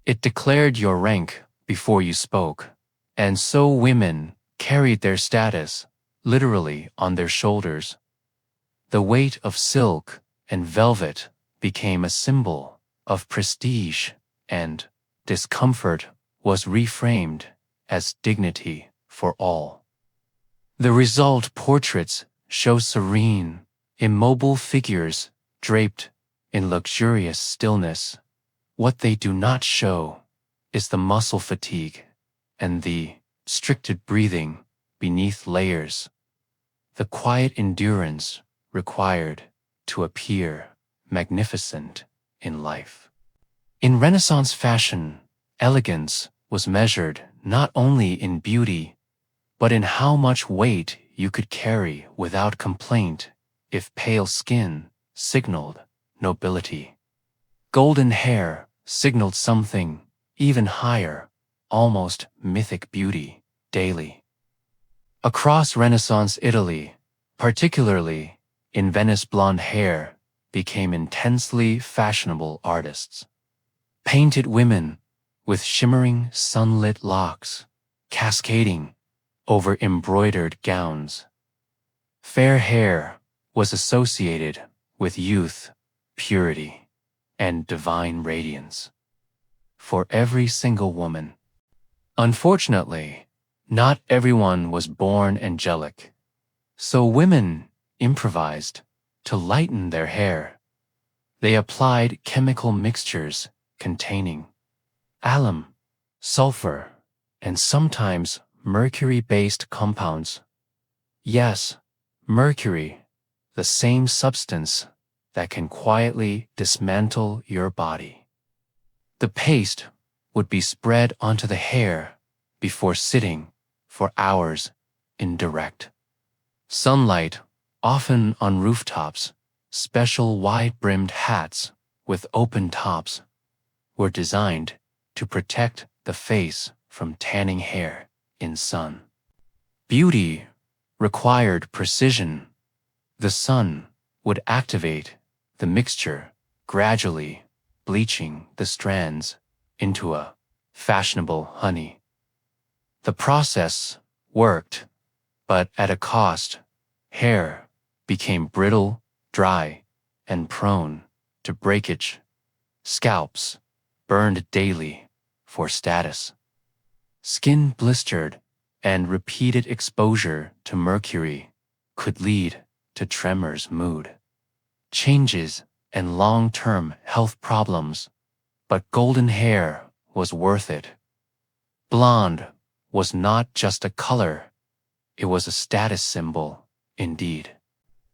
It declared your rank before you spoke, and so women carried their status literally on their shoulders. The weight of silk and velvet became a symbol of prestige, and discomfort was reframed as dignity for all. The result portraits show serene, immobile figures draped in luxurious stillness. What they do not show is the muscle fatigue and the restricted breathing beneath layers, the quiet endurance required to appear magnificent in life. In Renaissance fashion, elegance was measured not only in beauty, but in how much weight you could carry without complaint if pale skin signaled nobility. Golden hair signaled something even higher, almost mythic beauty, daily. Across Renaissance Italy, particularly in Venice, blonde hair became intensely fashionable artists. Painted women with shimmering sunlit locks cascading over embroidered gowns. Fair hair was associated with youth, purity, and divine radiance. For every single woman. Unfortunately, not everyone was born angelic, so women improvised to lighten their hair. They applied chemical mixtures containing alum, sulfur, and sometimes mercury-based compounds. Yes, mercury, the same substance that can quietly dismantle your body. The paste would be spread onto the hair before sitting for hours in direct sunlight, often on rooftops. Special wide-brimmed hats with open tops were designed to protect the face from tanning hair in sun. Beauty required precision. The sun would activate the mixture, gradually bleaching the strands into a fashionable honey. The process worked, but at a cost. Hair became brittle, dry, and prone to breakage. Scalps burned daily for status. Skin blistered, and repeated exposure to mercury could lead to tremors, mood changes, and long-term health problems. But golden hair was worth it. Blonde was not just a color, it was a status symbol, indeed.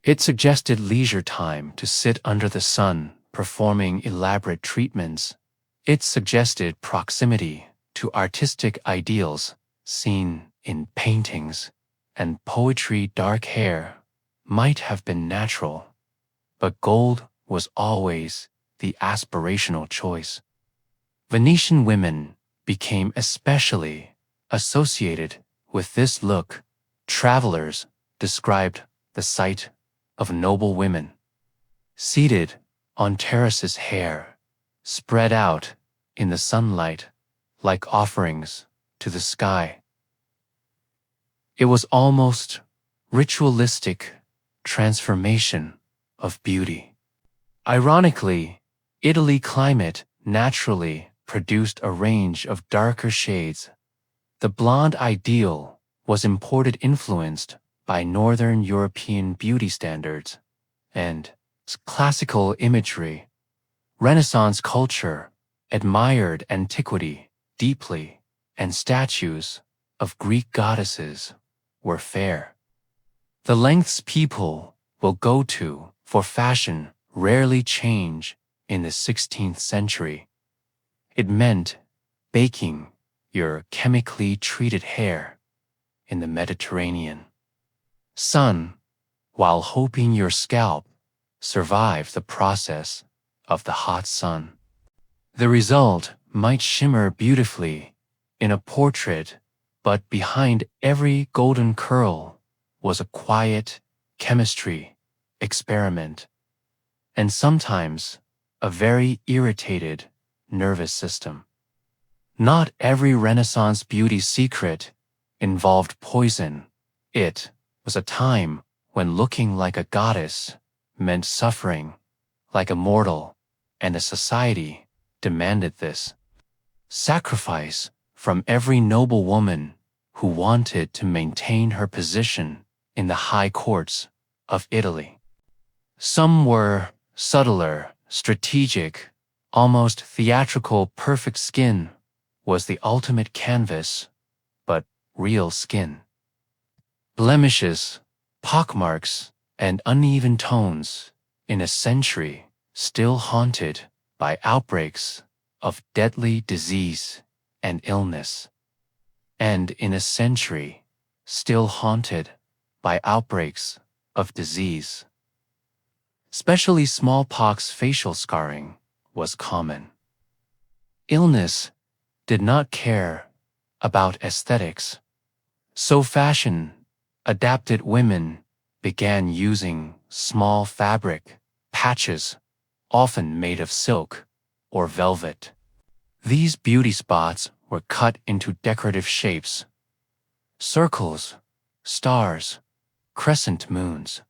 It suggested leisure time to sit under the sun, performing elaborate treatments. It suggested proximity to artistic ideals seen in paintings and poetry. Dark hair might have been natural, but gold was always the aspirational choice. Venetian women became especially associated with this look. Travelers described the sight of noble women seated on terraces, hair spread out in the sunlight like offerings to the sky. It was almost ritualistic transformation of beauty. Ironically, Italy's climate naturally produced a range of darker shades. The blonde ideal was imported, influenced by Northern European beauty standards and classical imagery. Renaissance culture admired antiquity deeply, and statues of Greek goddesses were fair. The lengths people will go to for fashion rarely change in the 16th century. It meant baking your chemically treated hair in the Mediterranean sun while hoping your scalp survived the process of the hot sun. The result might shimmer beautifully in a portrait, but behind every golden curl was a quiet chemistry experiment, and sometimes a very irritated nervous system. Not every Renaissance beauty secret involved poison. It was a time when looking like a goddess meant suffering like a mortal, and a society demanded this. Sacrifice from every noble woman who wanted to maintain her position in the high courts of Italy. Some were subtler, strategic, almost theatrical. Perfect skin was the ultimate canvas, but real skin. Blemishes, pockmarks, and uneven tones in a century still haunted by outbreaks of deadly disease and illness, and in a century still haunted by outbreaks of disease. Especially smallpox facial scarring was common. Illness did not care about aesthetics, so fashion-adapted women began using small fabric patches, often made of silk or velvet. These beauty spots were cut into decorative shapes: circles, stars, crescent moons,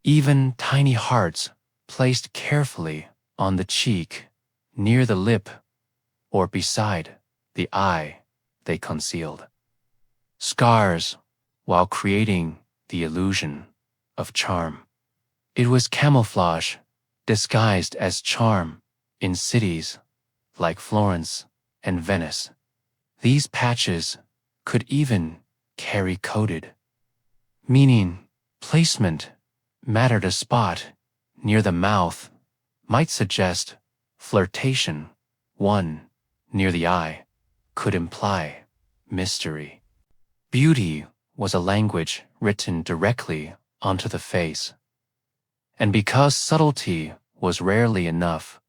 even tiny hearts placed carefully on the cheek, near the lip, or beside the eye they concealed. Scars, while creating the illusion of charm. It was camouflage disguised as charm in cities like Florence and Venice. These patches could even carry coded, meaning placement mattered. A spot near the mouth might suggest flirtation. One near the eye could imply mystery. Beauty was a language written directly onto the face. And because subtlety was rarely enough,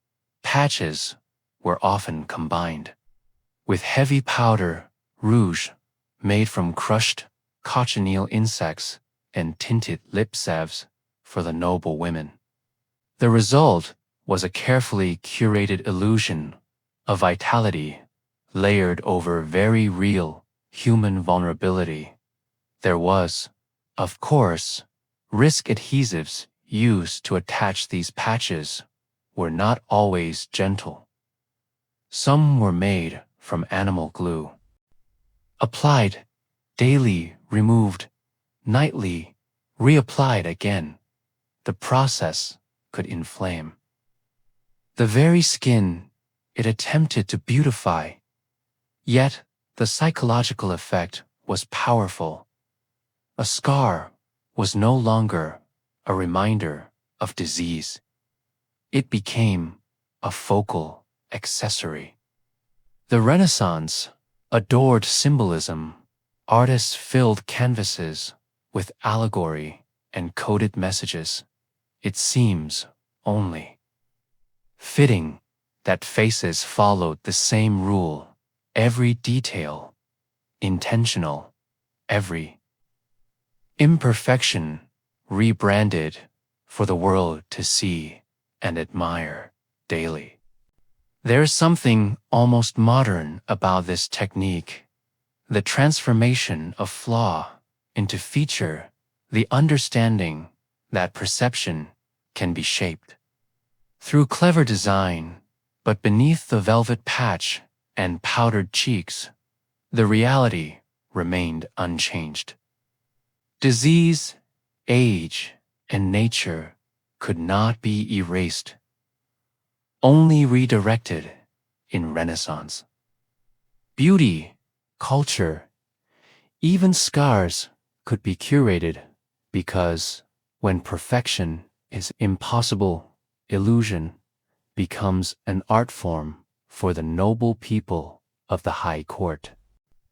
patches were often combined with heavy powder, rouge, made from crushed cochineal insects, and tinted lip salves for the noble women. The result was a carefully curated illusion of vitality layered over very real human vulnerability. There was, of course, risk. Adhesives used to attach these patches were not always gentle. Some were made from animal glue. Applied daily, removed nightly, reapplied again. The process could inflame the very skin it attempted to beautify. Yet the psychological effect was powerful. A scar was no longer a reminder of disease. It became a focal accessory. The Renaissance adored symbolism. Artists filled canvases with allegory and coded messages. It seems only fitting that faces followed the same rule. Every detail intentional, every imperfection rebranded for the world to see and admire daily. There's something almost modern about this technique, the transformation of flaw into feature, the understanding that perception can be shaped through clever design, but beneath the velvet patch and powdered cheeks, the reality remained unchanged. Disease, age, and nature could not be erased, only redirected in Renaissance. Beauty, culture, even scars could be curated because when perfection is impossible, illusion becomes an art form for the noble people of the high court.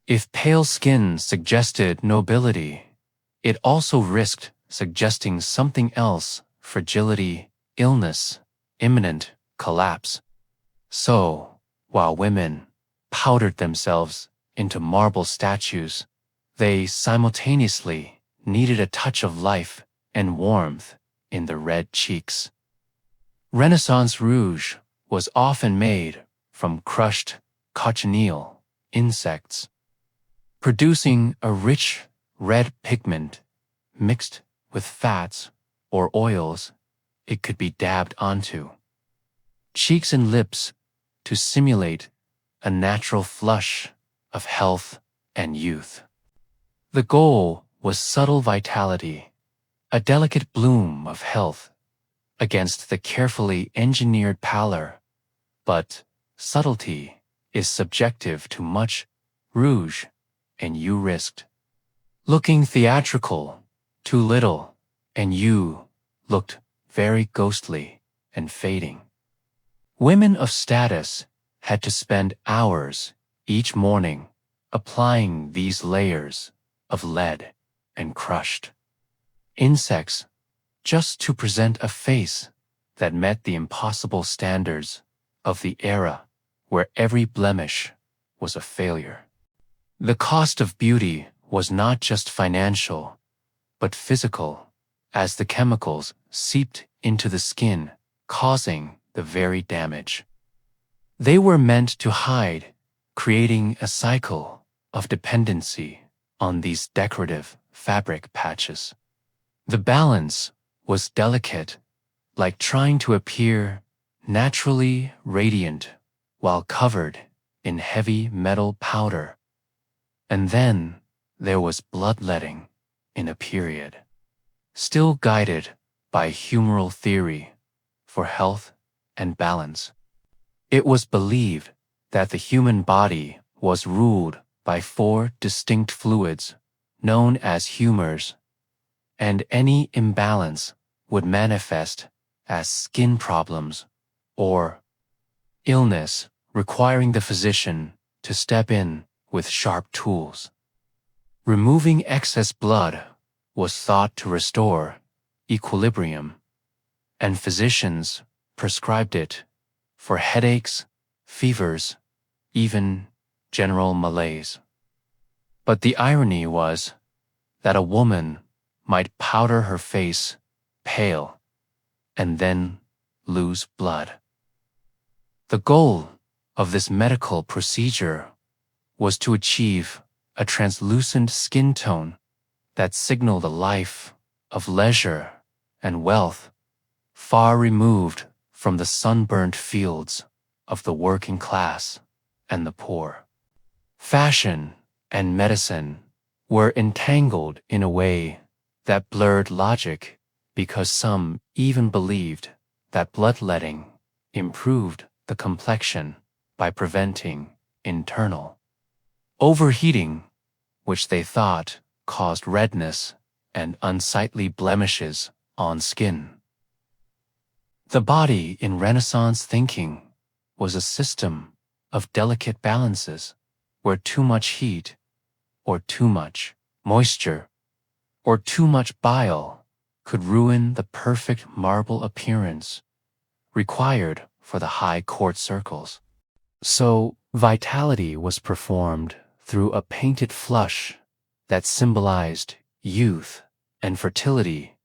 If pale skin suggested nobility, it also risked suggesting something else: fragility, illness, imminent collapse. So, while women powdered themselves into marble statues, they simultaneously needed a touch of life and warmth in the red cheeks. Renaissance rouge was often made from crushed cochineal insects, producing a rich red pigment mixed with fats or oils it could be dabbed onto. Cheeks and lips to simulate a natural flush of health and youth. The goal was subtle vitality, a delicate bloom of health against the carefully engineered pallor, but subtlety is subjective to much rouge, and you risked looking theatrical, too little, and you looked very ghostly and fading. Women of status had to spend hours each morning applying these layers of lead and crushed insects just to present a face that met the impossible standards of the era where every blemish was a failure. The cost of beauty was not just financial, but physical, as the chemicals seeped into the skin, causing the very damage. They were meant to hide, creating a cycle of dependency on these decorative fabric patches. The balance was delicate, like trying to appear naturally radiant while covered in heavy metal powder. And then there was bloodletting in a period, still guided by humoral theory for health and balance. It was believed that the human body was ruled by 4 distinct fluids known as humors, and any imbalance would manifest as skin problems or illness requiring the physician to step in with sharp tools. Removing excess blood was thought to restore equilibrium, and physicians prescribed it for headaches, fevers, even general malaise. But the irony was that a woman might powder her face pale and then lose blood. The goal of this medical procedure was to achieve a translucent skin tone that signaled a life of leisure and wealth, far removed from the sunburnt fields of the working class and the poor. Fashion and medicine were entangled in a way that blurred logic, because some even believed that bloodletting improved the complexion by preventing internal overheating, which they thought caused redness and unsightly blemishes on skin. The body in Renaissance thinking was a system of delicate balances where too much heat, or too much moisture, or too much bile could ruin the perfect marble appearance required for the high court circles. So vitality was performed through a painted flush that symbolized youth and fertility.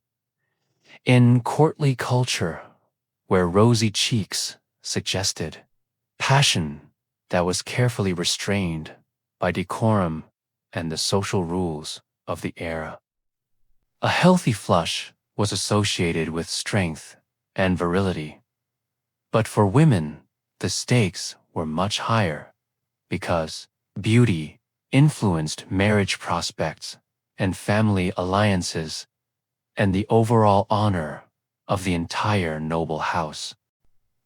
In courtly culture, where rosy cheeks suggested passion that was carefully restrained by decorum and the social rules of the era. A healthy flush was associated with strength and virility. But for women, the stakes were much higher, because beauty influenced marriage prospects and family alliances and the overall honor of the entire noble house.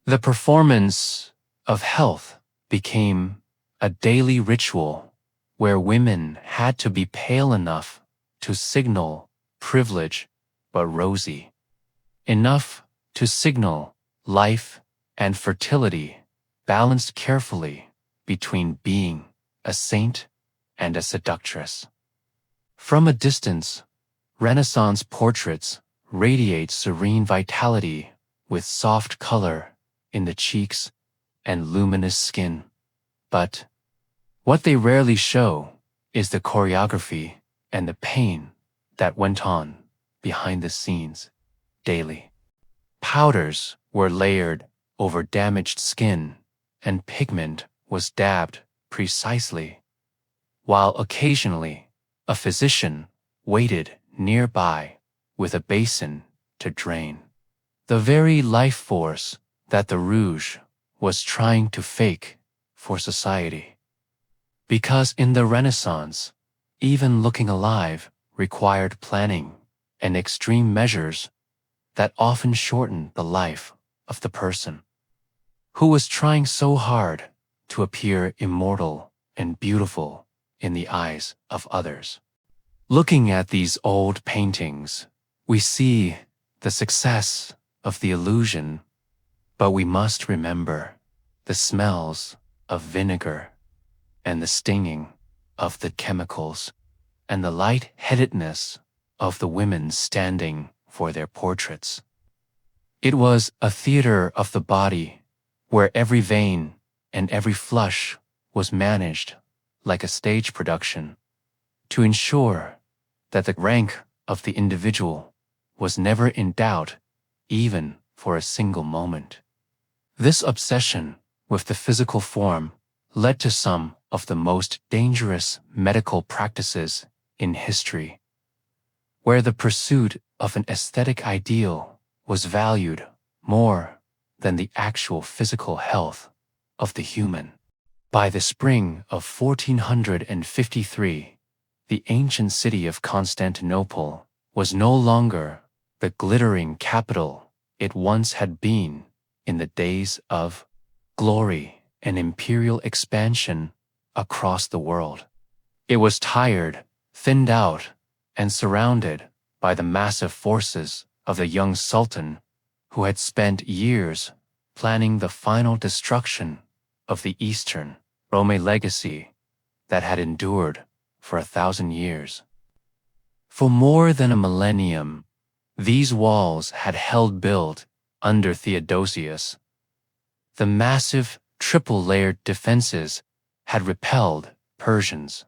The performance of health became a daily ritual where women had to be pale enough to signal privilege but rosy, enough to signal life and fertility, balanced carefully between being a saint and a seductress. From a distance, Renaissance portraits radiate serene vitality with soft color in the cheeks and luminous skin. But what they rarely show is the choreography and the pain that went on behind the scenes daily. Powders were layered over damaged skin, and pigment was dabbed precisely, while occasionally a physician waited nearby with a basin to drain. The very life force that the rouge was trying to fake for society. Because in the Renaissance, even looking alive required planning and extreme measures that often shortened the life of the person who was trying so hard to appear immortal and beautiful in the eyes of others. Looking at these old paintings, we see the success of the illusion, but we must remember the smells of vinegar and the stinging of the chemicals and the light-headedness of the women standing for their portraits. It was a theater of the body where every vein and every flush was managed like a stage production to ensure that the rank of the individual was never in doubt even for a single moment. This obsession with the physical form led to some of the most dangerous medical practices in history, where the pursuit of an aesthetic ideal was valued more than the actual physical health of the human. By the spring of 1453, the ancient city of Constantinople was no longer the glittering capital it once had been in the days of glory and imperial expansion across the world. It was tired, thinned out, and surrounded by the massive forces of the young sultan who had spent years planning the final destruction of the Eastern Roman legacy that had endured for 1,000 years. For more than a millennium, these walls had held built under Theodosius. The massive triple-layered defenses had repelled Persians,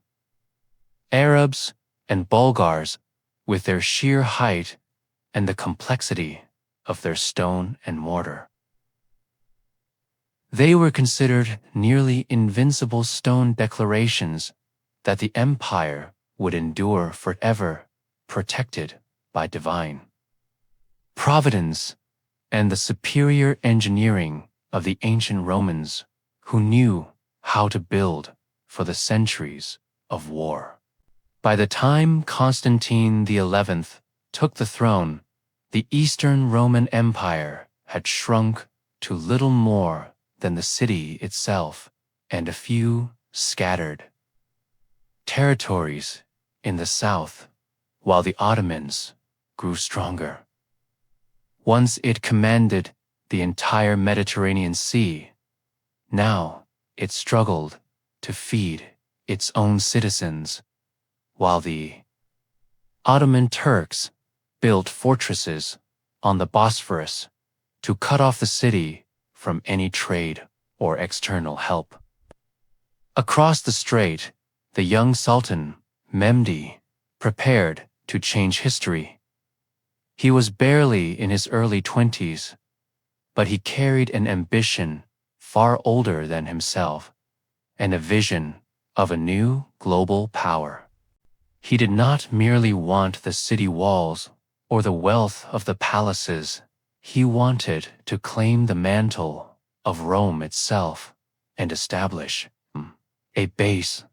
Arabs, and Bulgars with their sheer height and the complexity of their stone and mortar. They were considered nearly invincible stone declarations that the empire would endure forever, protected by divine providence and the superior engineering of the ancient Romans who knew how to build for the centuries of war. By the time Constantine XI took the throne, the Eastern Roman Empire had shrunk to little more than the city itself and a few scattered territories in the south, while the Ottomans grew stronger. Once it commanded the entire Mediterranean Sea, now it struggled to feed its own citizens, while the Ottoman Turks built fortresses on the Bosphorus to cut off the city from any trade or external help. Across the strait, the young Sultan, Mehdi, prepared to change history. He was barely in his early 20s, but he carried an ambition far older than himself and a vision of a new global power. He did not merely want the city walls or the wealth of the palaces. He wanted to claim the mantle of Rome itself and establish a base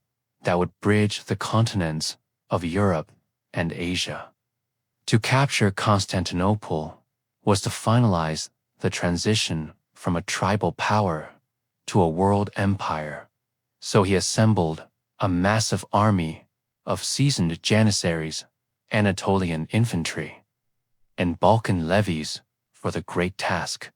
that would bridge the continents of Europe and Asia. To capture Constantinople was to finalize the transition from a tribal power to a world empire, so he assembled a massive army of seasoned janissaries, Anatolian infantry, and Balkan levies for the great task.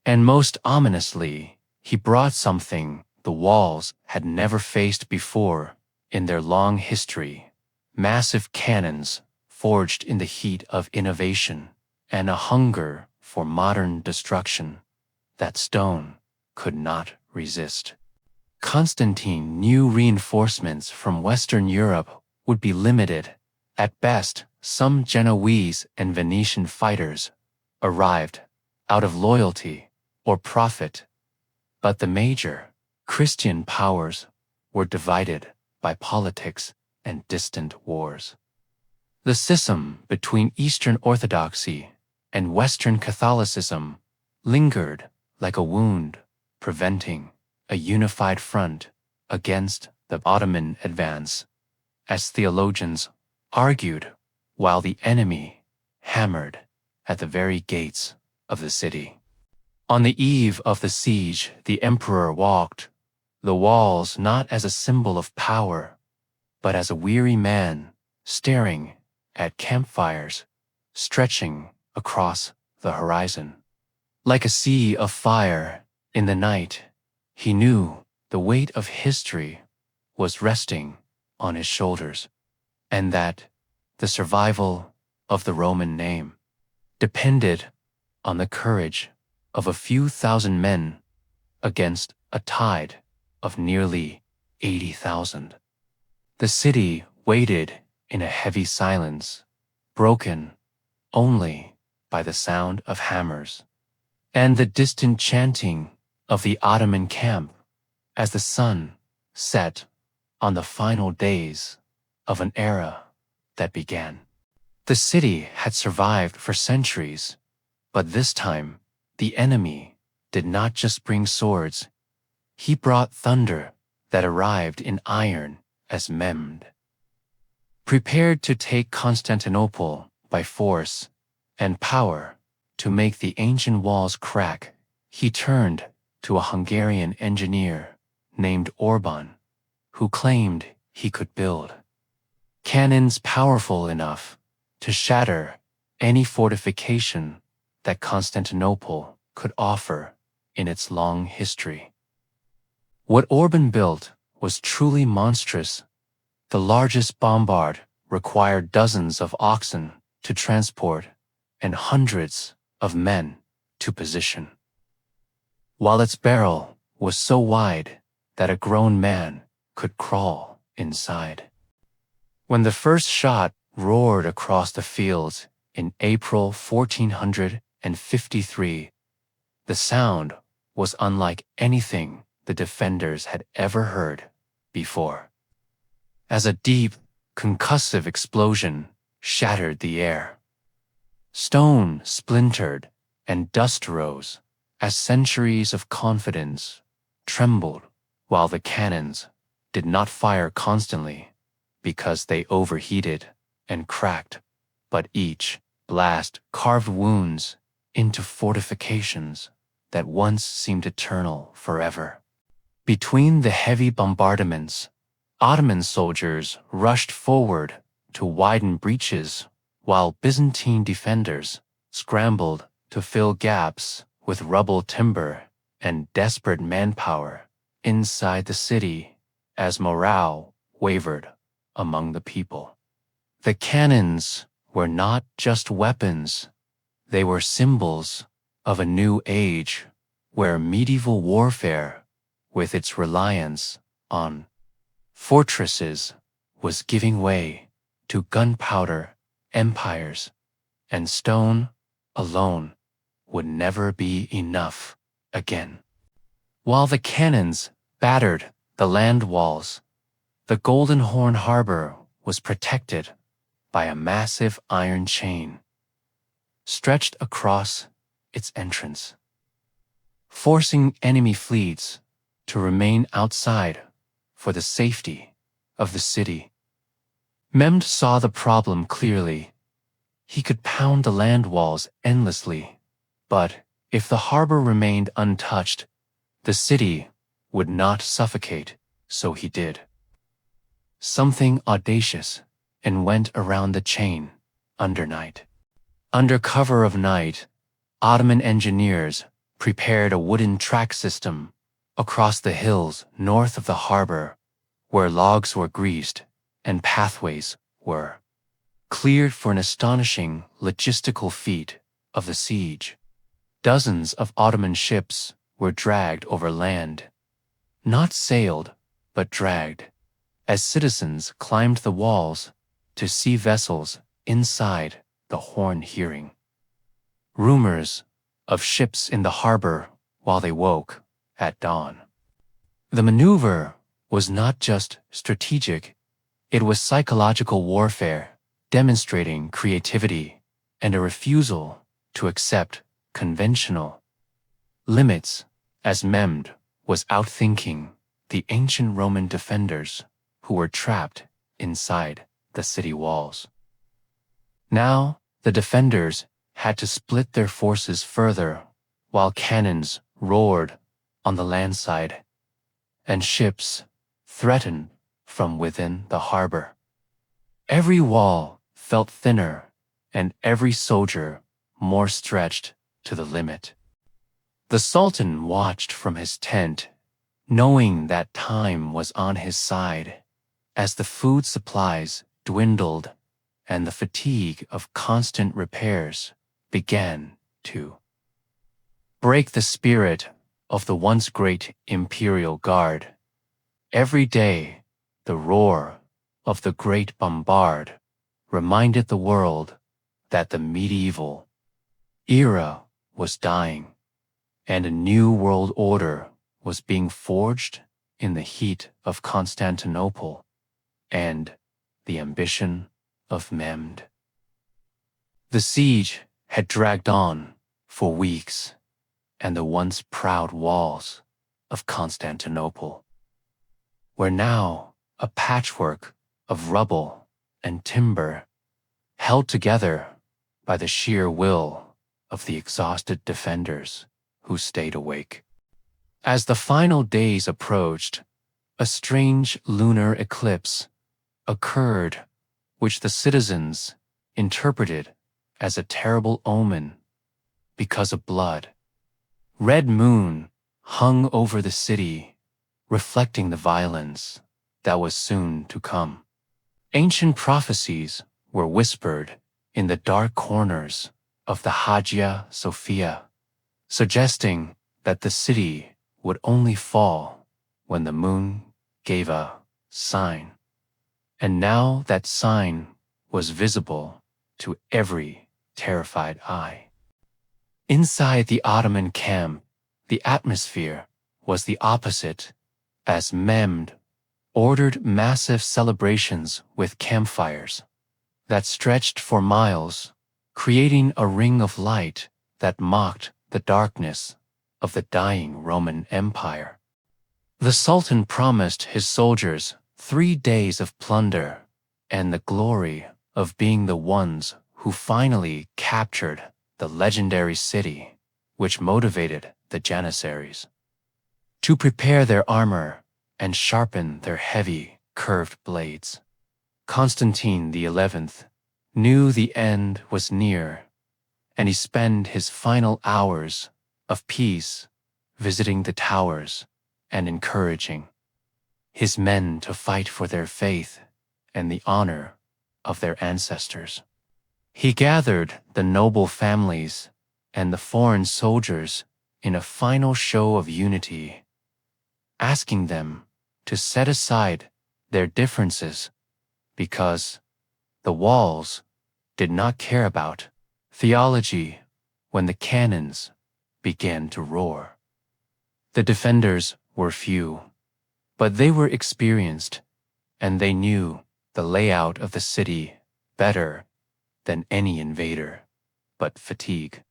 And most ominously, he brought something the walls had never faced before in their long history: massive cannons forged in the heat of innovation and a hunger for modern destruction that stone could not resist. Constantine knew reinforcements from Western Europe would be limited. At best, some Genoese and Venetian fighters arrived out of loyalty or profit, but the major Christian powers were divided by politics and distant wars. The schism between Eastern Orthodoxy and Western Catholicism lingered like a wound, preventing a unified front against the Ottoman advance, as theologians argued while the enemy hammered at the very gates of the city. On the eve of the siege, the emperor walked the walls not as a symbol of power, but as a weary man staring at campfires stretching across the horizon. Like a sea of fire in the night, he knew the weight of history was resting on his shoulders, and that the survival of the Roman name depended on the courage of a few thousand men against a tide of nearly 80,000. The city waited in a heavy silence, broken only by the sound of hammers and the distant chanting of the Ottoman camp as the sun set on the final days of an era that began. The city had survived for centuries, but this time the enemy did not just bring swords, he brought thunder that arrived in iron as memmed. Prepared to take Constantinople by force and power to make the ancient walls crack, he turned to a Hungarian engineer named Orban, who claimed he could build cannons powerful enough to shatter any fortification that Constantinople could offer in its long history. What Orban built was truly monstrous. The largest bombard required dozens of oxen to transport and hundreds of men to position, while its barrel was so wide that a grown man could crawl inside. When the first shot roared across the fields in April 1453, the sound was unlike anything the defenders had ever heard before, as a deep, concussive explosion shattered the air. Stone splintered and dust rose as centuries of confidence trembled, while the cannons did not fire constantly because they overheated and cracked, but each blast carved wounds into fortifications that once seemed eternal forever. Between the heavy bombardments, Ottoman soldiers rushed forward to widen breaches, while Byzantine defenders scrambled to fill gaps with rubble timber and desperate manpower inside the city as morale wavered among the people. The cannons were not just weapons, they were symbols of a new age where medieval warfare, with its reliance on fortresses, was giving way to gunpowder empires, and stone alone would never be enough again. While the cannons battered the land walls, the Golden Horn Harbor was protected by a massive iron chain stretched across its entrance, forcing enemy fleets to remain outside for the safety of the city. Mehmed saw the problem clearly. He could pound the land walls endlessly, but if the harbor remained untouched, the city would not suffocate, so he did something audacious and went around the chain under night. Under cover of night, Ottoman engineers prepared a wooden track system across the hills north of the harbor, where logs were greased and pathways were cleared for an astonishing logistical feat of the siege. Dozens of Ottoman ships were dragged over land, not sailed, but dragged, as citizens climbed the walls to see vessels inside the horn hearing rumors of ships in the harbor while they woke at dawn. The maneuver was not just strategic, it was psychological warfare, demonstrating creativity and a refusal to accept conventional limits, as Memd was outthinking the ancient Roman defenders who were trapped inside the city walls. Now, the defenders had to split their forces further, while cannons roared on the land side, and ships threatened from within the harbor. Every wall felt thinner, and every soldier more stretched to the limit. The Sultan watched from his tent, knowing that time was on his side, as the food supplies dwindled and the fatigue of constant repairs began to break the spirit of the once great imperial guard. Every day, the roar of the great bombard reminded the world that the medieval era was dying, and a new world order was being forged in the heat of Constantinople and the ambition of Memd. The siege had dragged on for weeks, and the once proud walls of Constantinople were now a patchwork of rubble and timber, held together by the sheer will of the exhausted defenders who stayed awake. As the final days approached, a strange lunar eclipse occurred, which the citizens interpreted as a terrible omen because of blood. Red moon hung over the city, reflecting the violence that was soon to come. Ancient prophecies were whispered in the dark corners of the Hagia Sophia, suggesting that the city would only fall when the moon gave a sign. And now that sign was visible to every terrified eye. Inside the Ottoman camp, the atmosphere was the opposite, as Memd ordered massive celebrations with campfires that stretched for miles, creating a ring of light that mocked the darkness of the dying Roman Empire. The Sultan promised his soldiers 3 days of plunder and the glory of being the ones who finally captured the legendary city, which motivated the Janissaries to prepare their armor and sharpen their heavy, curved blades. Constantine XI knew the end was near, and he spent his final hours of peace visiting the towers and encouraging his men to fight for their faith and the honor of their ancestors. He gathered the noble families and the foreign soldiers in a final show of unity, asking them to set aside their differences because the walls did not care about theology when the cannons began to roar. The defenders were few, but they were experienced, and they knew the layout of the city better than any invader. But fatigue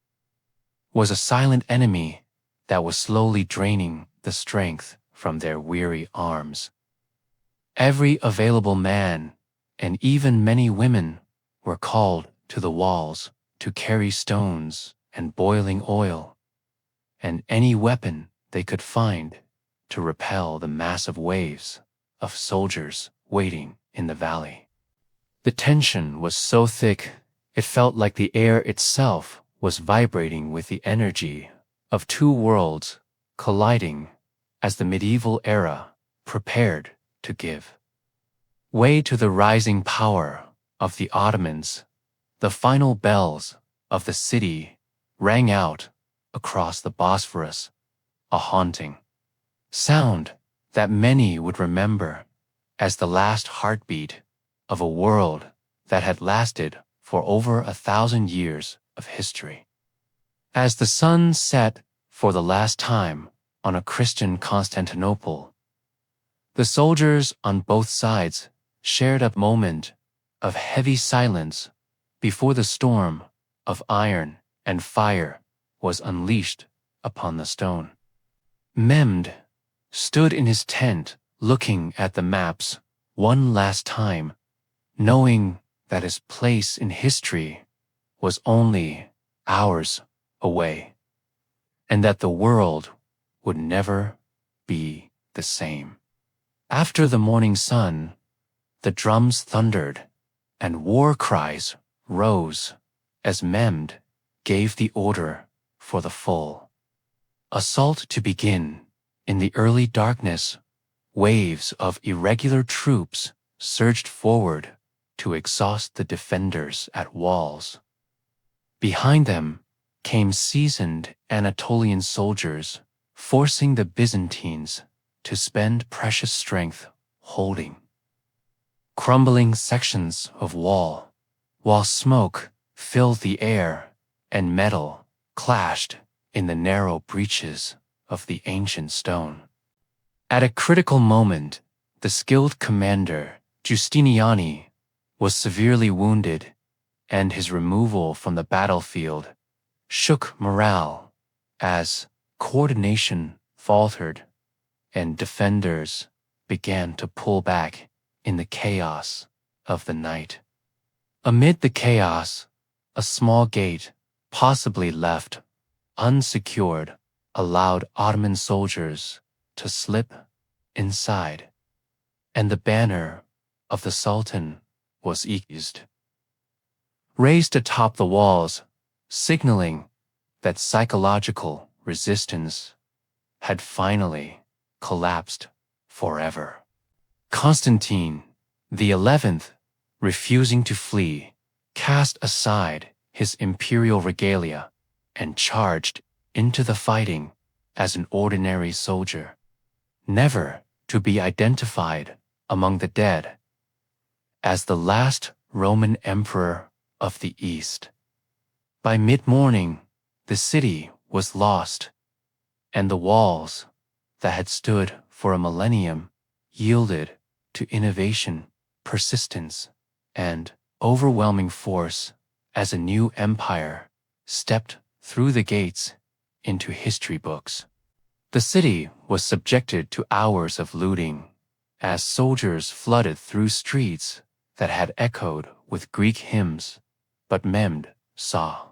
was a silent enemy that was slowly draining the strength from their weary arms. Every available man, and even many women, were called to the walls to carry stones and boiling oil, and any weapon they could find to repel the massive waves of soldiers waiting in the valley. The tension was so thick, it felt like the air itself was vibrating with the energy of 2 worlds colliding as the medieval era prepared to give way to the rising power of the Ottomans. The final bells of the city rang out across the Bosphorus, a haunting sound that many would remember as the last heartbeat of a world that had lasted for over 1,000 years of history. As the sun set for the last time on a Christian Constantinople, The soldiers on both sides shared a moment of heavy silence before the storm of iron and fire was unleashed upon the stone. Mehmed stood in his tent looking at the maps one last time, knowing that his place in history was only hours away, and that the world would never be the same. After the morning sun, the drums thundered, and war cries rose as Mehmed gave the order for the full assault to begin. In the early darkness, waves of irregular troops surged forward to exhaust the defenders at walls. Behind them came seasoned Anatolian soldiers, forcing the Byzantines to spend precious strength holding crumbling sections of wall, while smoke filled the air and metal clashed in the narrow breaches of the ancient stone. At a critical moment, the skilled commander, Giustiniani, was severely wounded, and his removal from the battlefield shook morale as coordination faltered and defenders began to pull back in the chaos of the night. Amid the chaos, a small gate, possibly left unsecured, allowed Ottoman soldiers to slip inside, and the banner of the Sultan was raised atop the walls, signaling that psychological resistance had finally collapsed forever. Constantine the 11th, refusing to flee, cast aside his imperial regalia and charged into the fighting as an ordinary soldier, never to be identified among the dead, as the last Roman emperor of the East. By mid-morning, the city was lost, and the walls that had stood for a millennium yielded to innovation, persistence, and overwhelming force as a new empire stepped through the gates into history books. The city was subjected to hours of looting as soldiers flooded through streets that had echoed with Greek hymns, but Mehmed saw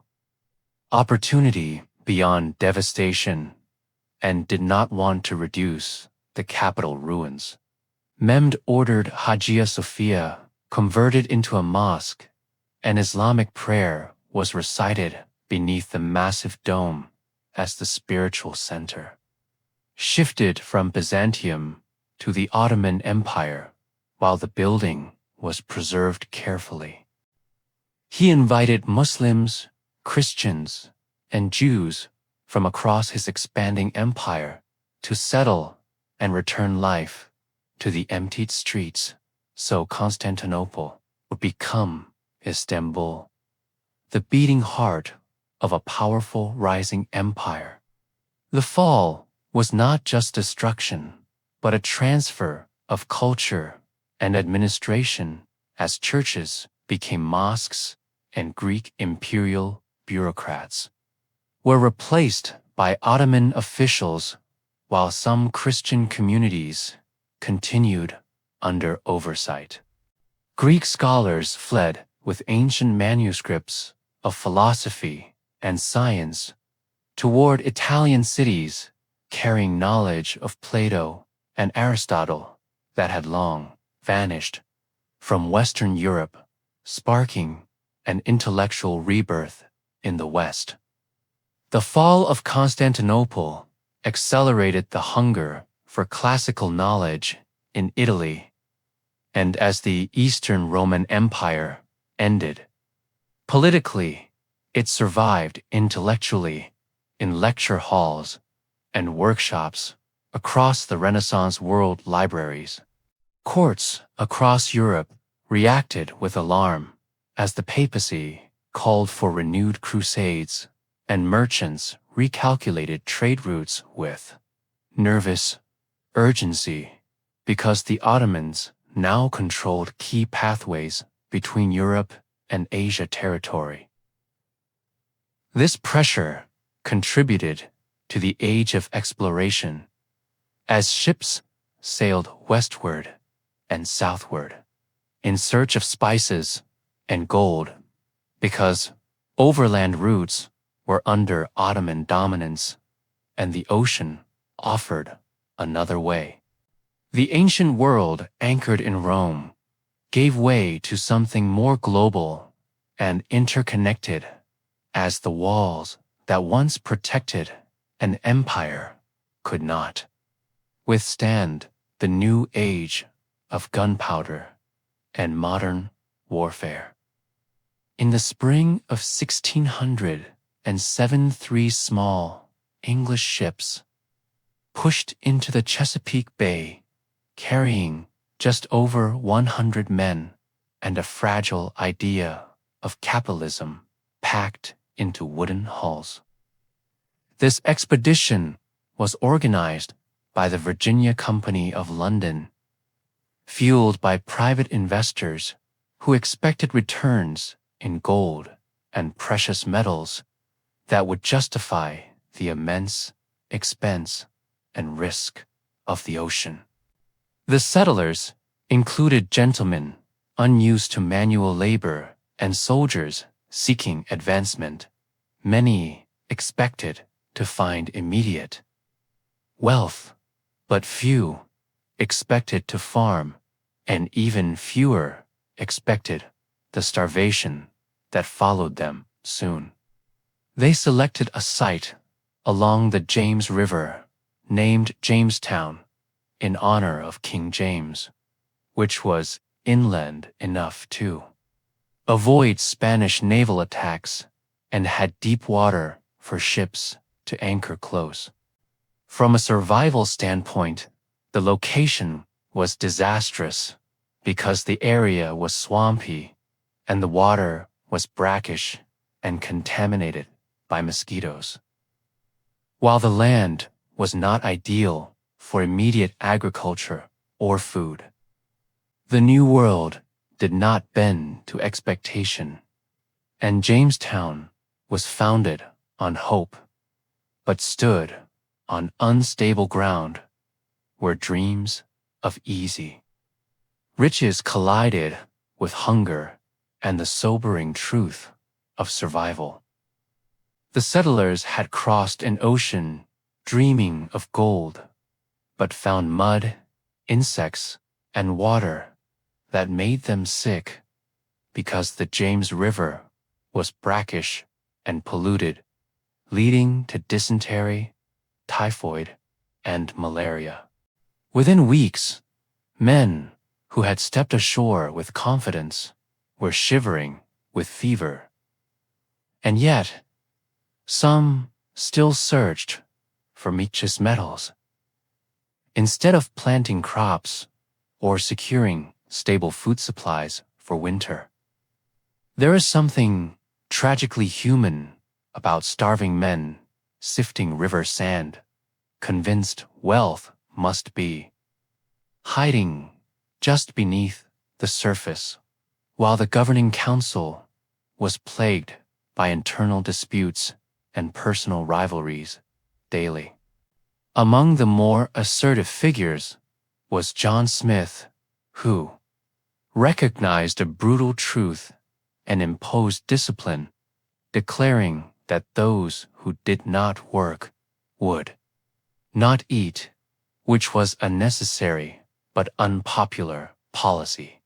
opportunity beyond devastation and did not want to reduce the capital ruins. Mehmed ordered Hagia Sophia converted into a mosque, and Islamic prayer was recited beneath the massive dome as the spiritual center. Shifted from Byzantium to the Ottoman Empire while the building was preserved carefully. He invited Muslims, Christians, and Jews from across his expanding empire to settle and return life to the emptied streets, so Constantinople would become Istanbul, the beating heart of a powerful rising empire. The fall was not just destruction, but a transfer of culture and administration as churches became mosques and Greek imperial bureaucrats were replaced by Ottoman officials, while some Christian communities continued under oversight. Greek scholars fled with ancient manuscripts of philosophy and science toward Italian cities carrying knowledge of Plato and Aristotle that had long vanished from Western Europe, sparking an intellectual rebirth in the West. The fall of Constantinople accelerated the hunger for classical knowledge in Italy, and as the Eastern Roman Empire ended, politically, it survived intellectually in lecture halls and workshops across the Renaissance world libraries. Courts across Europe reacted with alarm as the papacy called for renewed crusades, and merchants recalculated trade routes with nervous urgency. because the Ottomans now controlled key pathways between Europe and Asia territory. This pressure contributed to the age of exploration, as ships sailed westward and southward in search of spices and gold, because overland routes were under Ottoman dominance and the ocean offered another way. The ancient world anchored in Rome gave way to something more global and interconnected, as the walls that once protected an empire could not withstand the new age of gunpowder and modern warfare. In the spring of 1607, 3 small English ships pushed into the Chesapeake Bay, carrying just over 100 men and a fragile idea of capitalism packed into wooden hulls. This expedition was organized by the Virginia Company of London, fueled by private investors who expected returns in gold and precious metals that would justify the immense expense and risk of the ocean. The settlers included gentlemen unused to manual labor and soldiers seeking advancement. Many expected to find immediate wealth, but few expected to farm, and even fewer expected the starvation that followed them soon. They selected a site along the James River, named Jamestown, in honor of King James, which was inland enough to avoid Spanish naval attacks and had deep water for ships to anchor close. From a survival standpoint, the location was disastrous because the area was swampy and the water was brackish and contaminated by mosquitoes. While the land was not ideal for immediate agriculture or food, the New World did not bend to expectation, and Jamestown was founded on hope, but stood on unstable ground where dreams of easy riches collided with hunger and the sobering truth of survival. The settlers had crossed an ocean dreaming of gold, but found mud, insects, and water that made them sick because the James River was brackish and polluted, leading to dysentery, typhoid, and malaria. Within weeks, men who had stepped ashore with confidence were shivering with fever. And yet, some still searched for precious metals. Instead of planting crops or securing stable food supplies for winter, there is something tragically human about starving men sifting river sand, convinced wealth must be hiding just beneath the surface, while the governing council was plagued by internal disputes and personal rivalries daily. Among the more assertive figures was John Smith, who recognized a brutal truth and imposed discipline, declaring that those who did not work would not eat, which was a necessary but unpopular policy.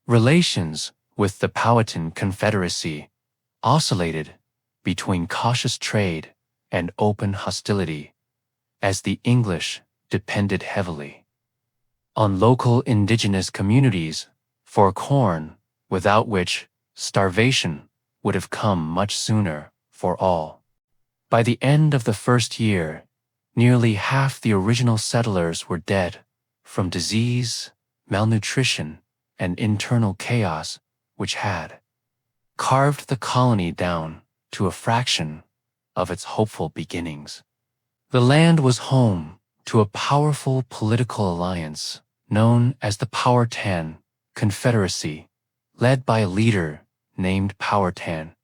Relations with the Powhatan Confederacy oscillated between cautious trade and open hostility, as the English depended heavily on local indigenous communities for corn, without which starvation would have come much sooner for all. By the end of the first year, nearly half the original settlers were dead from disease, malnutrition, and internal chaos, which had carved the colony down to a fraction of its hopeful beginnings. The land was home to a powerful political alliance known as the Powhatan Confederacy, led by a leader named Powhatan,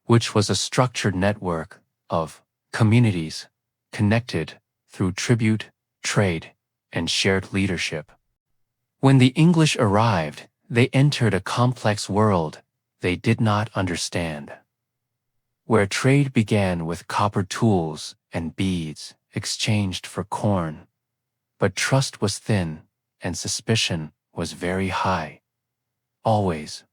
which was a structured network of communities connected through tribute, trade, and shared leadership. When the English arrived, they entered a complex world they did not understand, where trade began with copper tools and beads exchanged for corn. But trust was thin and suspicion was very high. Always.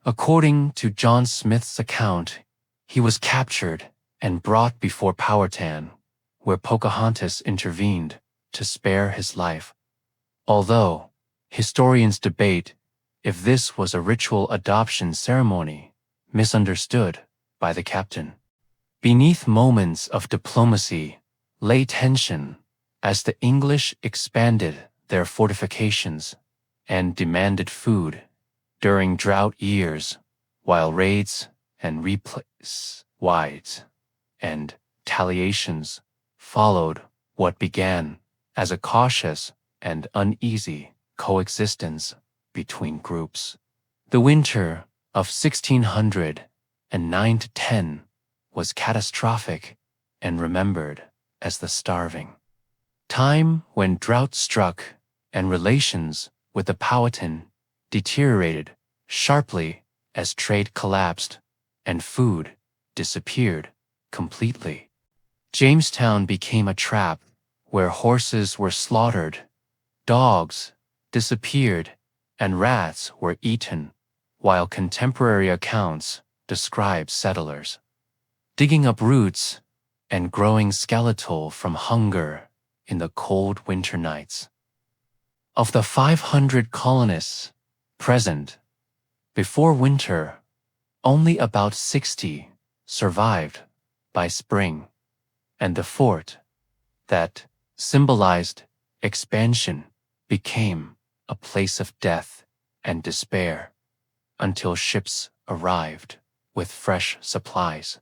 According to John Smith's account, he was captured and brought before Powhatan, where Pocahontas intervened to spare his life. Although historians debate if this was a ritual adoption ceremony misunderstood by the captain. Beneath moments of diplomacy lay tension as the English expanded their fortifications and demanded food during drought years, while raids and replays and retaliations followed what began as a cautious and uneasy coexistence between groups. The winter of 1609–10 was catastrophic and remembered as the starving time, when drought struck and relations with the Powhatan deteriorated sharply as trade collapsed and food disappeared completely. Jamestown became a trap where horses were slaughtered, dogs disappeared, and rats were eaten, while contemporary accounts describe settlers digging up roots and growing skeletal from hunger in the cold winter nights. Of the 500 colonists present before winter, only about 60 survived by spring, and the fort that symbolized expansion became a place of death and despair until ships arrived with fresh supplies.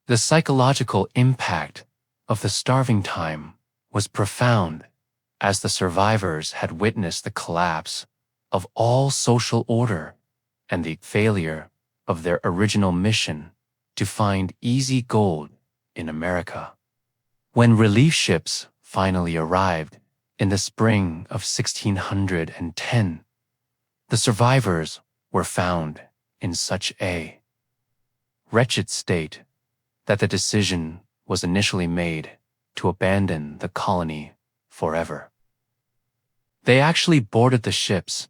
The psychological impact of the starving time was profound, as the survivors had witnessed the collapse of all social order and the failure of their original mission to find easy gold in America. When relief ships finally arrived in the spring of 1610, the survivors were found in such a wretched state that the decision was initially made to abandon the colony forever. They actually boarded the ships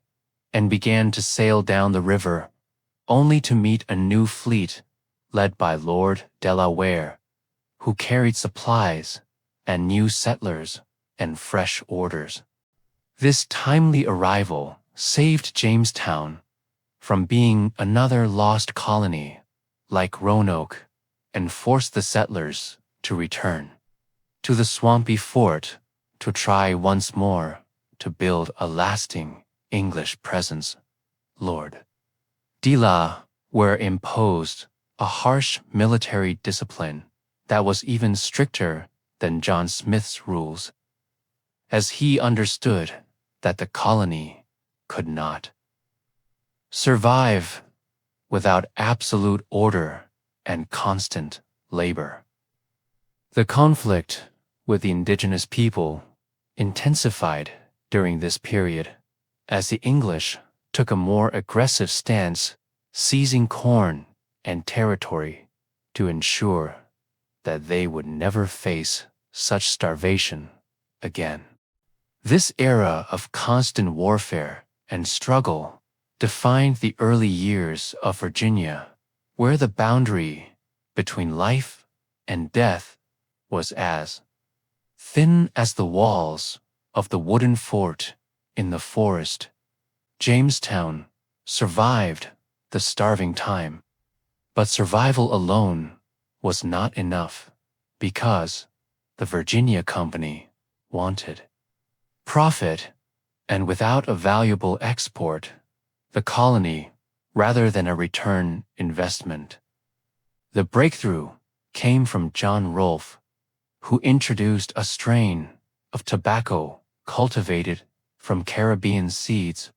and began to sail down the river, only to meet a new fleet led by Lord Delaware, who carried supplies and new settlers and fresh orders. This timely arrival saved Jamestown from being another lost colony like Roanoke and forced the settlers to return to the swampy fort to try once more to build a lasting English presence. Lord Delaware imposed a harsh military discipline that was even stricter than John Smith's rules, as he understood that the colony could not survive without absolute order and constant labor. The conflict with the indigenous people intensified during this period, as the English took a more aggressive stance, seizing corn and territory to ensure that they would never face such starvation again. This era of constant warfare and struggle defined the early years of Virginia, where the boundary between life and death was as thin as the walls of the wooden fort in the forest. Jamestown survived the starving time, but survival alone was not enough, because the Virginia Company wanted profit, and without a valuable export, the colony rather than a return investment. The breakthrough came from John Rolfe, who introduced a strain of tobacco cultivated from Caribbean seeds,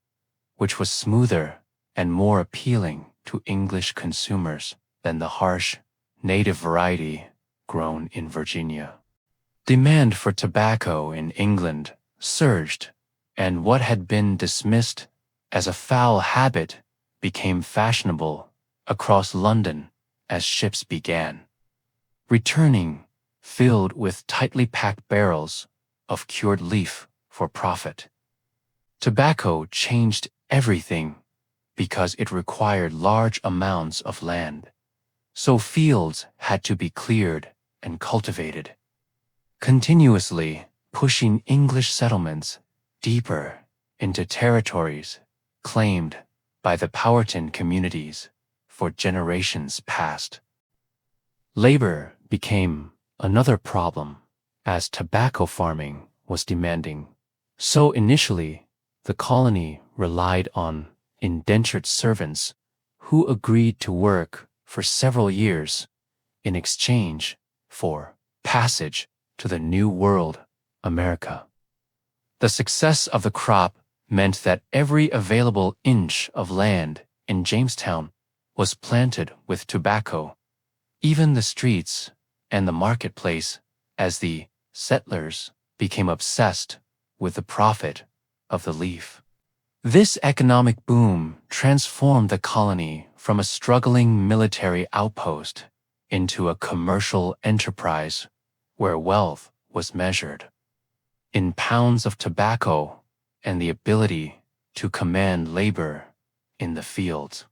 which was smoother and more appealing to English consumers than the harsh, native variety grown in Virginia. Demand for tobacco in England surged, and what had been dismissed as a foul habit became fashionable across London as ships began returning, filled with tightly packed barrels of cured leaf for profit. Tobacco changed everything because it required large amounts of land, so fields had to be cleared and cultivated, continuously pushing English settlements deeper into territories claimed by the Powhatan communities for generations past. Labor became another problem as tobacco farming was demanding. So initially, the colony relied on indentured servants who agreed to work for several years in exchange for passage to the New World, America. The success of the crop meant that every available inch of land in Jamestown was planted with tobacco, even the streets and the marketplace, as the settlers became obsessed with the profit of the leaf. This economic boom transformed the colony from a struggling military outpost into a commercial enterprise where wealth was measured in pounds of tobacco and the ability to command labor in the fields.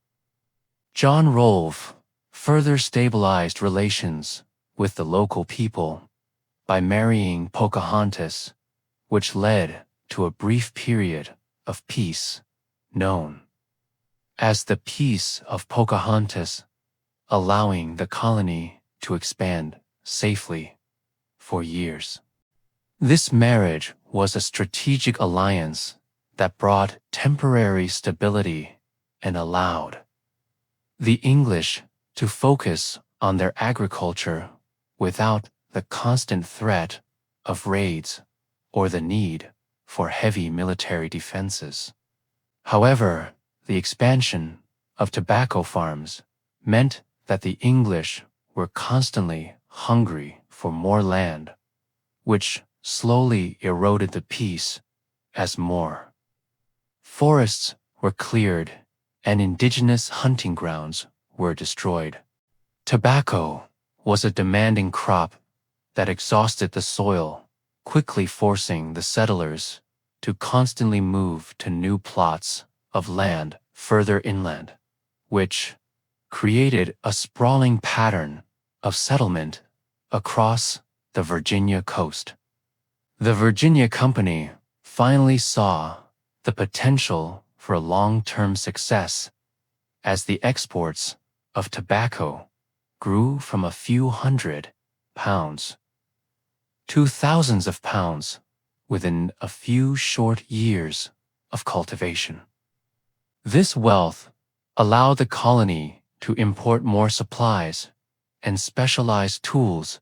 John Rolfe further stabilized relations with the local people by marrying Pocahontas, which led to a brief period of peace known as the Peace of Pocahontas, allowing the colony to expand safely for years. This marriage was a strategic alliance that brought temporary stability and allowed the English to focus on their agriculture without the constant threat of raids or the need for heavy military defenses. However, the expansion of tobacco farms meant that the English were constantly hungry for more land, which slowly eroded the peace as more forests were cleared and indigenous hunting grounds were destroyed. Tobacco was a demanding crop that exhausted the soil, quickly forcing the settlers to constantly move to new plots of land further inland, which created a sprawling pattern of settlement across the Virginia coast. The Virginia Company finally saw the potential for long-term success as the exports of tobacco grew from a few hundred pounds to thousands of pounds within a few short years of cultivation. This wealth allowed the colony to import more supplies and specialized tools,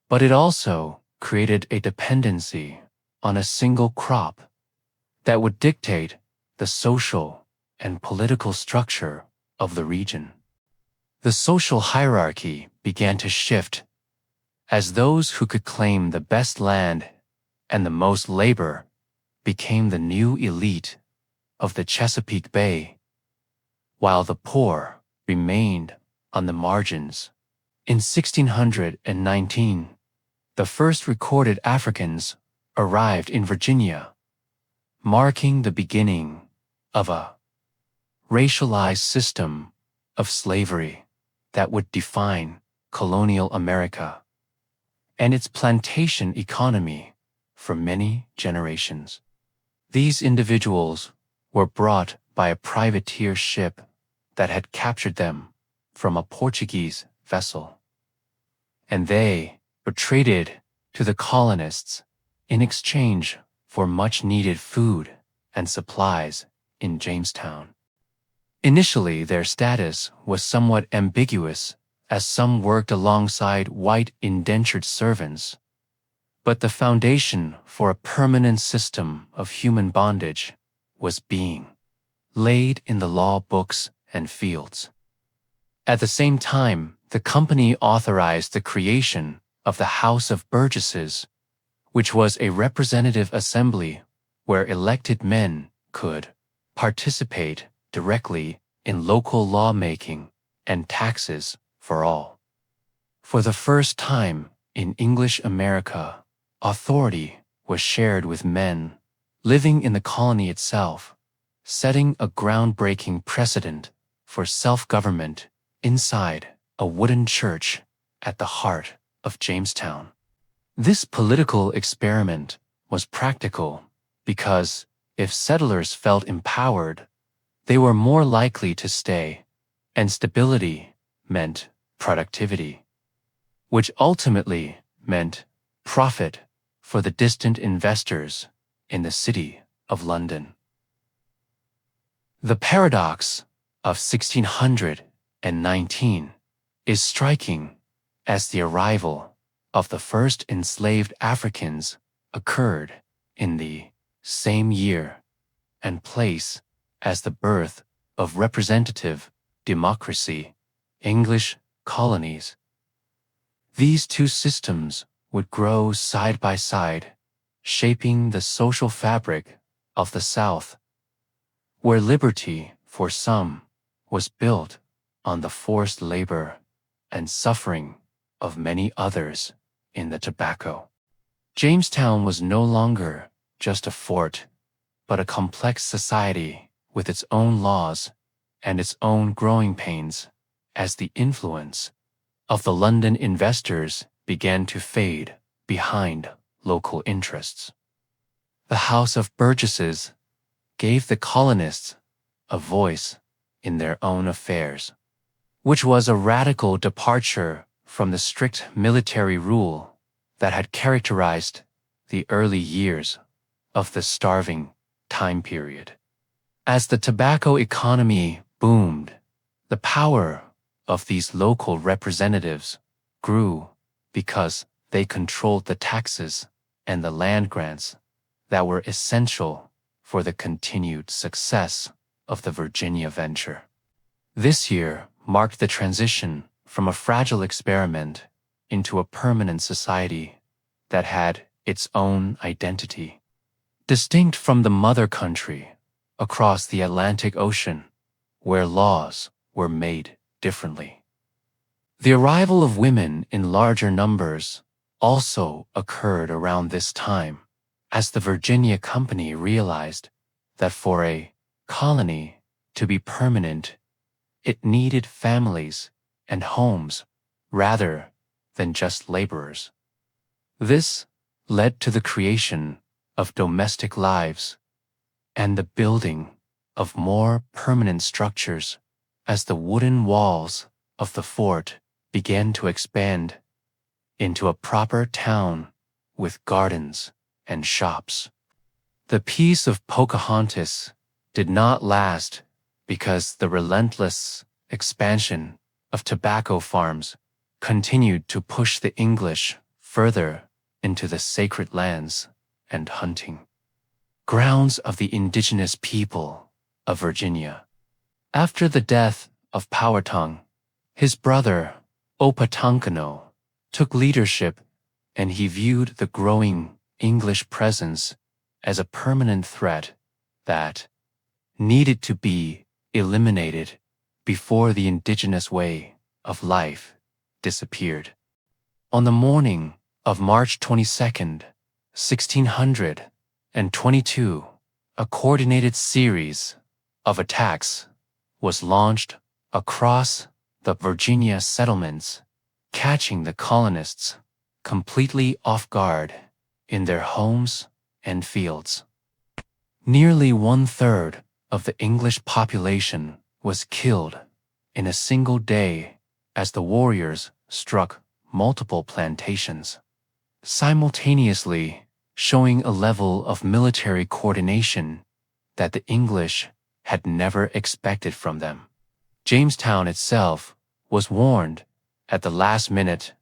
but it also created a dependency on a single crop that would dictate the social and political structure of the region. The social hierarchy began to shift as those who could claim the best land and the most labor became the new elite of the Chesapeake Bay, while the poor remained on the margins. In 1619, the first recorded Africans arrived in Virginia, marking the beginning of a racialized system of slavery that would define colonial America and its plantation economy for many generations. These individuals were brought by a privateer ship that had captured them from a Portuguese vessel, and they were traded to the colonists in exchange for much-needed food and supplies in Jamestown. Initially, their status was somewhat ambiguous as some worked alongside white indentured servants. But the foundation for a permanent system of human bondage was being laid in the law books and fields. At the same time, the company authorized the creation of the House of Burgesses, which was a representative assembly where elected men could participate directly in local lawmaking and taxes for all. For the first time in English America, authority was shared with men living in the colony itself, setting a groundbreaking precedent for self-government inside a wooden church at the heart of Jamestown. This political experiment was practical because if settlers felt empowered, they were more likely to stay, and stability meant productivity, which ultimately meant profit for the distant investors in the city of London. The paradox of 1619 is striking, as the arrival of the first enslaved Africans occurred in the same year and place as the birth of representative democracy, English colonies. These two systems would grow side by side, shaping the social fabric of the South, where liberty for some was built on the forced labor and suffering of many others in the tobacco. Jamestown was no longer just a fort, but a complex society with its own laws and its own growing pains as the influence of the London investors began to fade behind local interests. The House of Burgesses gave the colonists a voice in their own affairs, which was a radical departure from the strict military rule that had characterized the early years of the starving time period. As the tobacco economy boomed, the power of these local representatives grew because they controlled the taxes and the land grants that were essential for the continued success of the Virginia venture. This year marked the transition from a fragile experiment into a permanent society that had its own identity, distinct from the mother country across the Atlantic Ocean, where laws were made differently. The arrival of women in larger numbers also occurred around this time, as the Virginia Company realized that for a colony to be permanent, it needed families and homes rather than just laborers. This led to the creation of domestic lives and the building of more permanent structures as the wooden walls of the fort began to expand into a proper town with gardens and shops. The peace of Pocahontas did not last because the relentless expansion of tobacco farms continued to push the English further into the sacred lands and hunting grounds of the indigenous people of Virginia. After the death of Powhatan, his brother, Opatankano, took leadership, and he viewed the growing English presence as a permanent threat that needed to be eliminated before the indigenous way of life disappeared. On the morning of March 22nd, 1622, a coordinated series of attacks was launched across the Virginia settlements, catching the colonists completely off guard in their homes and fields. Nearly 1/3 of the English population was killed in a single day as the warriors struck multiple plantations, simultaneously showing a level of military coordination that the English had never expected from them. Jamestown itself was warned at the last minute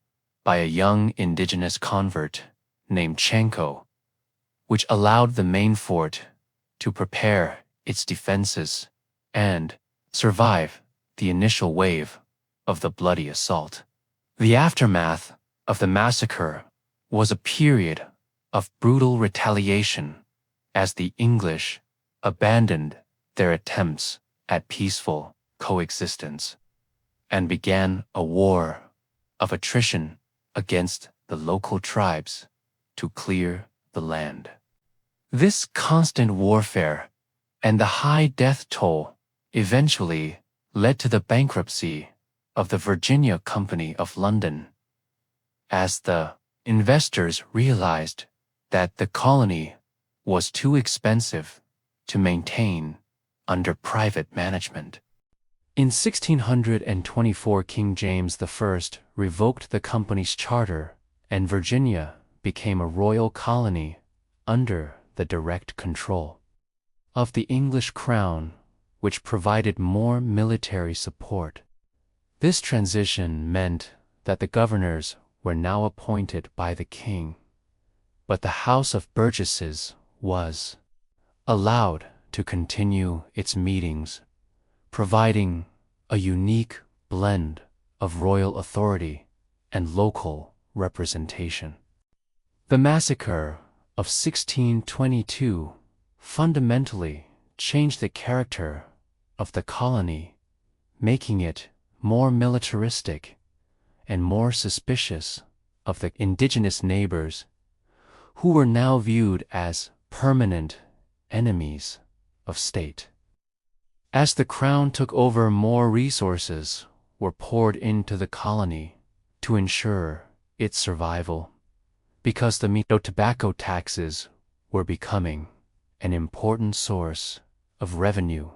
by a young indigenous convert named Chenko, which allowed the main fort to prepare its defenses and survive the initial wave of the bloody assault. The aftermath of the massacre was a period of brutal retaliation as the English abandoned their attempts at peaceful coexistence and began a war of attrition against the local tribes to clear the land. This constant warfare and the high death toll eventually led to the bankruptcy of the Virginia Company of London, as the investors realized that the colony was too expensive to maintain under private management. In 1624, King James I revoked the company's charter, and Virginia became a royal colony under the direct control of the English crown, which provided more military support. This transition meant that the governors were now appointed by the king, but the House of Burgesses was allowed to continue its meetings, providing a unique blend of royal authority and local representation. The massacre of 1622 fundamentally changed the character of the colony, making it more militaristic and more suspicious of the indigenous neighbors, who were now viewed as permanent enemies of state. As the crown took over, more resources were poured into the colony to ensure its survival, because the tobacco taxes were becoming an important source of revenue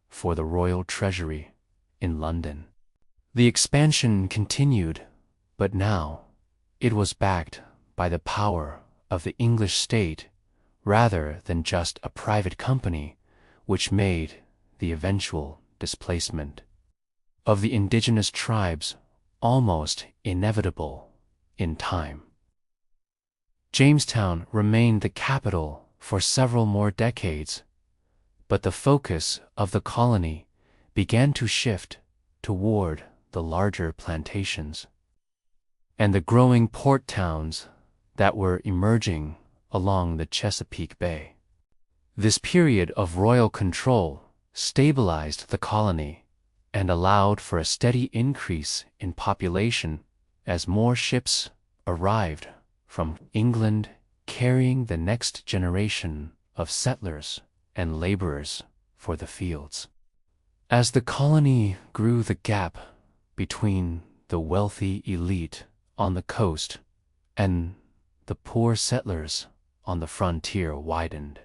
for the royal treasury in London. The expansion continued, but now it was backed by the power of the English state rather than just a private company, which made the eventual displacement of the indigenous tribes almost inevitable in time. Jamestown remained the capital for several more decades, but the focus of the colony began to shift toward the larger plantations and the growing port towns that were emerging along the Chesapeake Bay. This period of royal control stabilized the colony and allowed for a steady increase in population as more ships arrived from England, carrying the next generation of settlers and laborers for the fields. As the colony grew, the gap between the wealthy elite on the coast and the poor settlers on the frontier widened,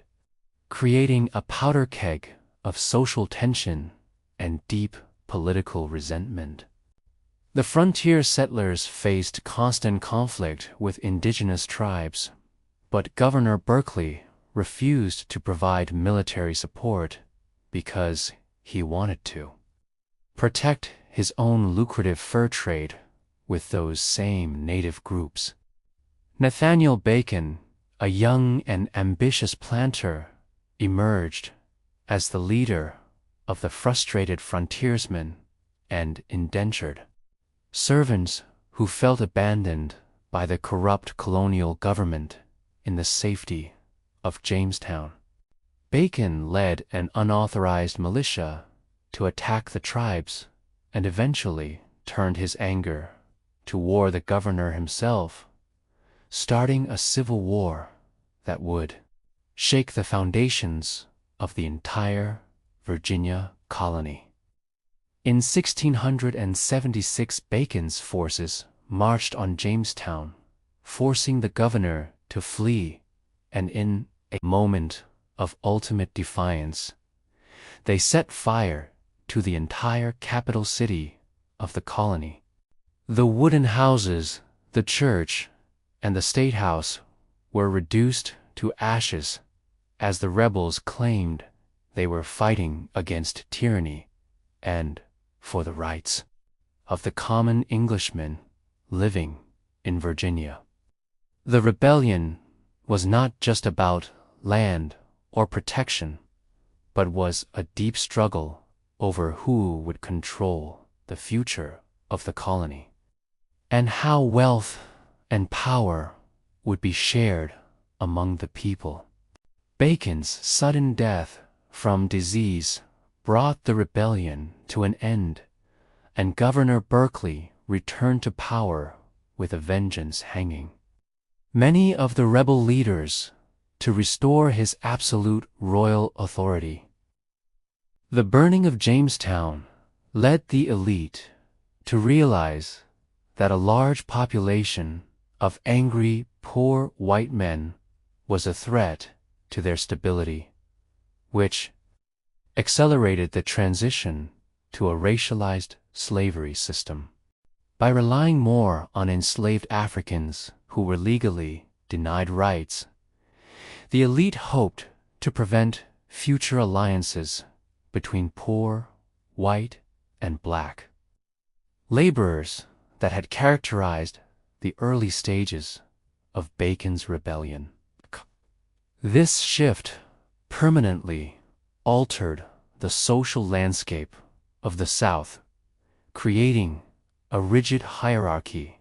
creating a powder keg of social tension and deep political resentment. The frontier settlers faced constant conflict with indigenous tribes, but Governor Berkeley refused to provide military support because he wanted to protect his own lucrative fur trade with those same native groups. Nathaniel Bacon, a young and ambitious planter, emerged as the leader of the frustrated frontiersmen and indentured servants who felt abandoned by the corrupt colonial government in the safety of Jamestown. Bacon led an unauthorized militia to attack the tribes and eventually turned his anger toward the governor himself, starting a civil war that would shake the foundations of the entire Virginia colony. In 1676, Bacon's forces marched on Jamestown, forcing the governor to flee, and in a moment of ultimate defiance, they set fire to the entire capital city of the colony. The wooden houses, the church, and the State House were reduced to ashes as the rebels claimed they were fighting against tyranny and for the rights of the common Englishman living in Virginia. The rebellion was not just about land or protection, but was a deep struggle over who would control the future of the colony, and how wealth and power would be shared among the people. Bacon's sudden death from disease brought the rebellion to an end, and Governor Berkeley returned to power with a vengeance hanging many of the rebel leaders to restore his absolute royal authority. The burning of Jamestown led the elite to realize that a large population of angry, poor white men was a threat to their stability, which accelerated the transition to a racialized slavery system. By relying more on enslaved Africans who were legally denied rights, the elite hoped to prevent future alliances between poor, white, and black laborers that had characterized the early stages of Bacon's rebellion. This shift permanently altered the social landscape of the South, creating a rigid hierarchy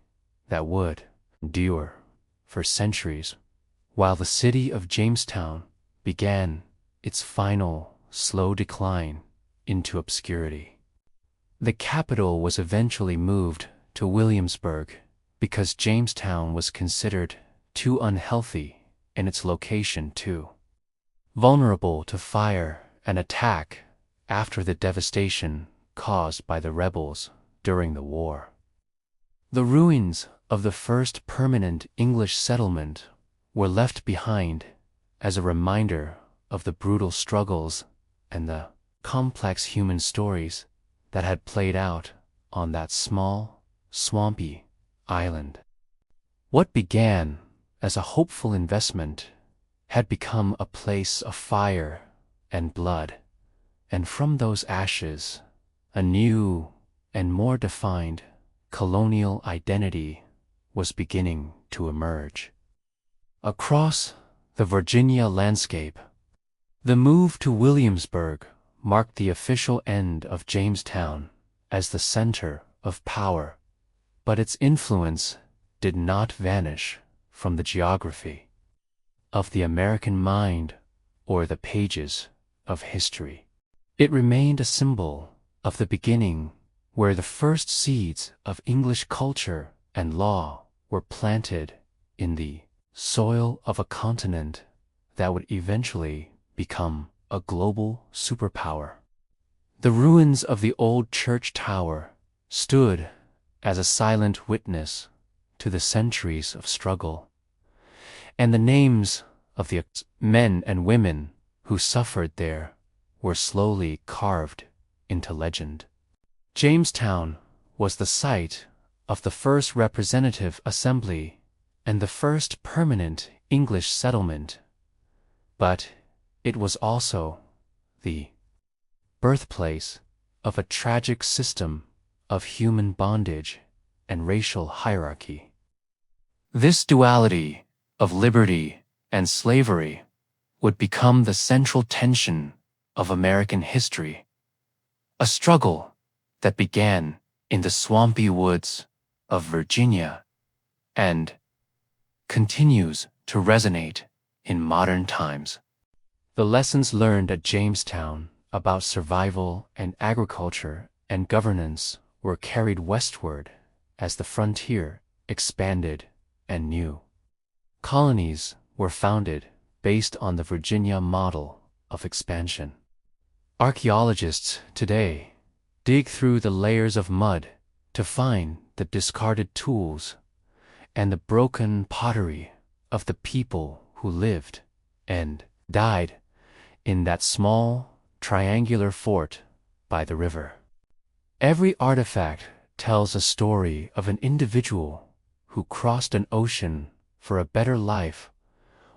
that would endure for centuries, while the city of Jamestown began its final slow decline into obscurity. The capital was eventually moved to Williamsburg because Jamestown was considered too unhealthy in its location too vulnerable to fire and attack after the devastation caused by the rebels during the war. The ruins of the first permanent English settlement were left behind as a reminder of the brutal struggles and the complex human stories that had played out on that small, swampy island. What began as a hopeful investment had become a place of fire and blood, and from those ashes, a new and more defined colonial identity was beginning to emerge. Across the Virginia landscape, the move to Williamsburg marked the official end of Jamestown as the center of power, but its influence did not vanish from the geography of the American mind or the pages of history. It remained a symbol of the beginning where the first seeds of English culture and law were planted in the soil of a continent that would eventually become a global superpower. The ruins of the old church tower stood as a silent witness to the centuries of struggle, and the names of the men and women who suffered there were slowly carved into legend. Jamestown was the site of the first representative assembly and the first permanent English settlement, but it was also the birthplace of a tragic system of human bondage and racial hierarchy. This duality of liberty and slavery would become the central tension of American history, a struggle that began in the swampy woods of Virginia and continues to resonate in modern times. The lessons learned at Jamestown about survival and agriculture and governance were carried westward as the frontier expanded and new colonies were founded based on the Virginia model of expansion. Archaeologists today dig through the layers of mud to find the discarded tools and the broken pottery of the people who lived and died in that small, triangular fort by the river. Every artifact tells a story of an individual who crossed an ocean for a better life,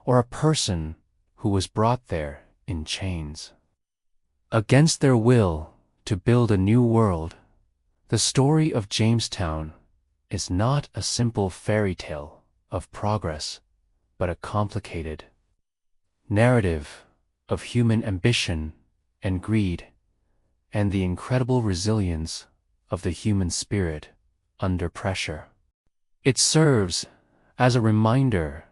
or a person who was brought there in chains. Against their will to build a new world, The story of Jamestown is not a simple fairy tale of progress, but a complicated narrative of human ambition and greed, and the incredible resilience of the human spirit under pressure. It serves as a reminder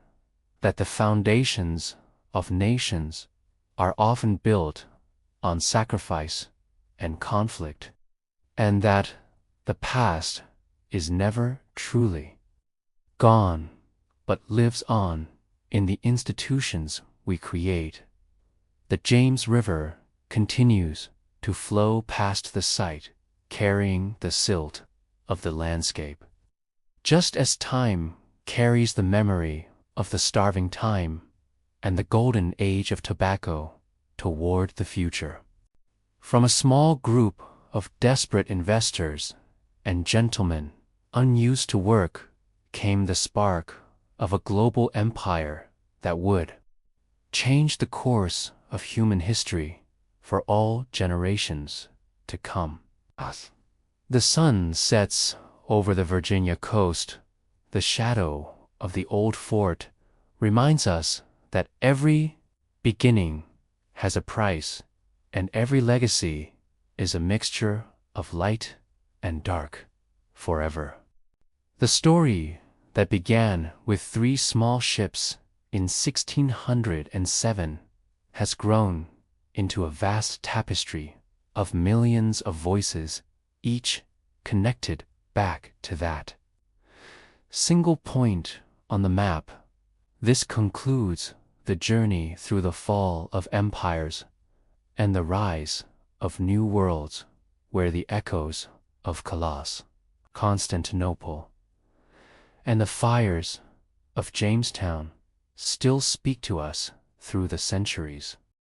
that the foundations of nations are often built on sacrifice and conflict, and that the past is never truly gone, but lives on in the institutions we create. The James River continues to flow past the site, carrying the silt of the landscape. Just as time carries the memory of the starving time and the golden age of tobacco toward the future. From a small group of desperate investors and gentlemen unused to work came the spark of a global empire that would change the course of human history for all generations to come. The sun sets over the Virginia coast. The shadow of the old fort reminds us that every beginning has a price, and every legacy is a mixture of light and dark forever. The story that began with 3 small ships in 1607 has grown into a vast tapestry of millions of voices, each connected back to that single point on the map. This concludes the journey through the fall of empires and the rise of new worlds, where the echoes of Colossus, Constantinople, and the fires of Jamestown still speak to us through the centuries.